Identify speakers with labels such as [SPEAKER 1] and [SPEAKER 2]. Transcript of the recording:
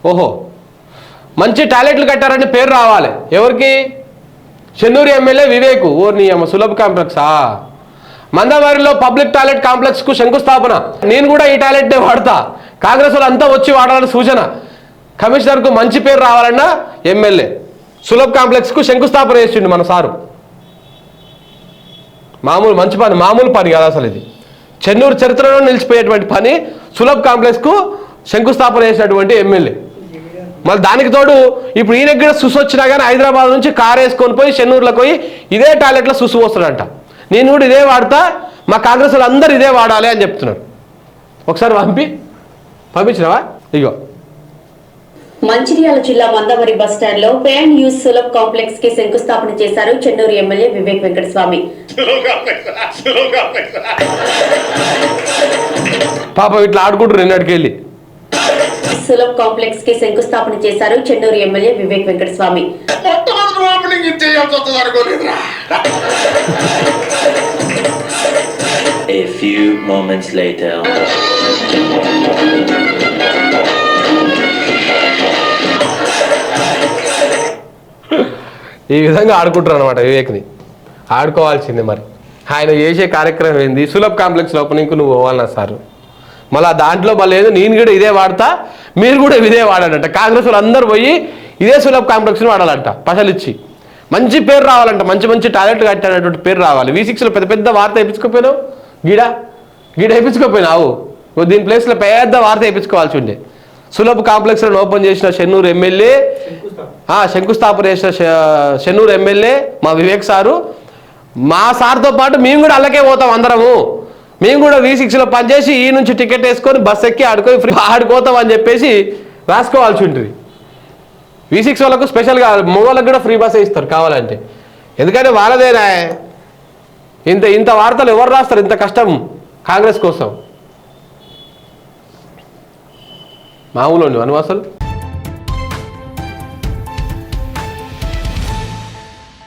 [SPEAKER 1] ఓహో, మంచి టాయిలెట్లు కట్టారని పేరు రావాలి. ఎవరికి? చెన్నూరు ఎమ్మెల్యే వివేక్. ఓర్ని అమ్మ సులభ్ కాంప్లెక్సా? మందమరిలో పబ్లిక్ టాయిలెట్ కాంప్లెక్స్కు శంకుస్థాపన. నేను కూడా ఈ టాయిలెట్నే వాడతా. కాంగ్రెస్ వాళ్ళు అంతా వచ్చి వాడాలని సూచన. కమిషనర్కు మంచి పేరు రావాలన్నా ఎమ్మెల్యే సులభ్ కాంప్లెక్స్కు శంకుస్థాపన చేసిండు మన సారు. మంచి పని, మామూలు పని కాదు అసలు. ఇది చెన్నూరు చరిత్రలో నిలిచిపోయేటువంటి పని. సులభ్ కాంప్లెక్స్కు శంకుస్థాపన చేసినటువంటి ఎమ్మెల్యే. మళ్ళీ దానికి తోడు ఇప్పుడు ఈయన కూడా సుసు వచ్చినా కానీ హైదరాబాద్ నుంచి కారు వేసుకొని పోయి చెన్నూరులోకి పోయి ఇదే టాయిలెట్లో సుసు వస్తాడంట. నేను కూడా ఇదే వాడతా, మా కాంగ్రెస్ వాళ్ళు అందరూ ఇదే వాడాలి అని చెప్తున్నారు. ఒకసారి పంపించినావా? ఇగో
[SPEAKER 2] మంచిర్యాల జిల్లా మందమరి బస్టాండ్ లో ఫ్యాన్ యూస్ సులభ్ కాంప్లెక్స్ కి శంకుస్థాపన చేశారు చెన్నూరు ఎమ్మెల్యే వివేక్ వెంకటస్వామి.
[SPEAKER 1] పాప ఇట్లా ఆడుకుంటారు నిన్నటికి వెళ్ళి.
[SPEAKER 2] సులభ్ కాంప్లెక్స్ కి శంకుస్థాపన చేశారు Chennur MLA Vivek Venkataswamy.
[SPEAKER 3] A few moments later.
[SPEAKER 1] ఈ విధంగా ఆడుకుంటారు అనమాట వివేక్ని. ఆడుకోవాల్సిందే. మరి ఆయన చేసే కార్యక్రమం ఏంది? సులభ్ కాంప్లెక్స్ ఓపెనింగ్కు నువ్వు పోవాలన్నా సార్. మళ్ళీ దాంట్లో మళ్ళీ ఏదో నేను కూడా ఇదే వాడతా, మీరు కూడా ఇదే వాడాలంట. కాంగ్రెస్ వాళ్ళు అందరూ పోయి ఇదే సులభ్ కాంప్లెక్స్ని వాడాలంట. పైసలు ఇచ్చి మంచి పేరు రావాలంట. మంచి మంచి టాయిలెట్ కట్టాలనేటువంటి పేరు రావాలి. V6లో పెద్ద పెద్ద వార్త వేయించుకోపోయినావు. గీడ వేయించుకోపోయినావు. దీని ప్లేస్లో పెద్ద వార్త వేయించుకోవాల్సి ఉండే. సులభ్ కాంప్లెక్స్లను ఓపెన్ చేసిన చెన్నూరు ఎమ్మెల్యే, శంకుస్థాపన చేసిన చెన్నూరు ఎమ్మెల్యే మా వివేక్ సారు. మా సార్తో పాటు మేము కూడా అల్లకే పోతాం అందరము. మేము కూడా V6లో పనిచేసి ఈ నుంచి టికెట్ వేసుకొని బస్ ఎక్కి ఆడుకోతాం అని చెప్పేసి రాసుకోవాల్సి ఉంటుంది. V6 వాళ్ళకు స్పెషల్గా మగవాళ్ళకు కూడా ఫ్రీ బస్సే ఇస్తారు కావాలంటే. ఎందుకంటే వాళ్ళదేనా ఇంత వార్తలు ఎవరు రాస్తారు? ఇంత కష్టం కాంగ్రెస్ కోసం మామూలు అండి అసలు.